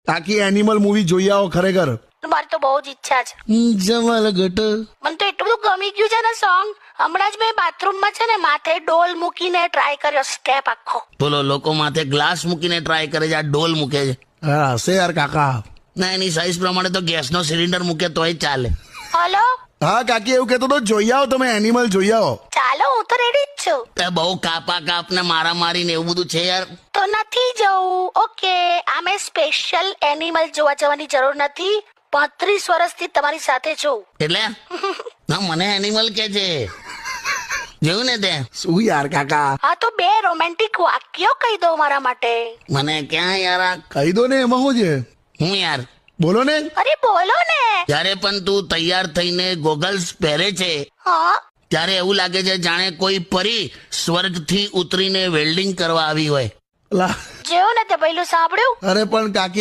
કાકી animal movie જોઈ આવો ખરેખર. મારી તો બહુ જ ઈચ્છા છે. જમલ ગટ મને તો એટલું બધું ગમી ગયું છે ને સોંગ. હમણાં જ મેં બાથરૂમમાં છે ને માથે ડોલ મૂકીને ટ્રાય કર્યો સ્ટેપ આખો. બોલો, લોકો માથે ગ્લાસ મૂકીને ટ્રાય કરે છે, આ ડોલ મૂકે છે. હા હશે યાર કાકા. ના, એની સાઈઝ પ્રમાણે તો ગેસનો સિલિન્ડર મૂકે તોય ચાલે. હલો, હા કાકી એવું કહેતો તો જોઈ આવો તમે એનિમલ જોઈ આવો. ચાલો હું તો રેડી જ છું. તે બહુ કાપા કાપ ને મારા મારીને એવું બધું છે યાર. તો નથી જવું. ઓકે, આમે સ્પેશિયલ એનિમલ જોવા જવાની જરૂર નથી. 35 વર્ષથી તમારી સાથે છું. એટલે ના, મને એનિમલ કે છે. જોયું ને તે? શું યાર કાકા. હા તો 2 રોમેન્ટિક વાક્યો કહી દો મારા માટે. મને ક્યાં યાર આ કહી દો ને એમાં શું છે. હું યાર, બોલો ને. અરે બોલો ને. જ્યારે પણ તું તૈયાર થઈને ગોગલ્સ પહેરે છે હા, ત્યારે એવું લાગે છે જાણે કોઈ પરી સ્વર્ગથી ઉતરીને વેલ્ડિંગ કરવા આવી હોય. લા જેવું ને તે પહેલું સાંભળ્યું. અરે પણ કાકી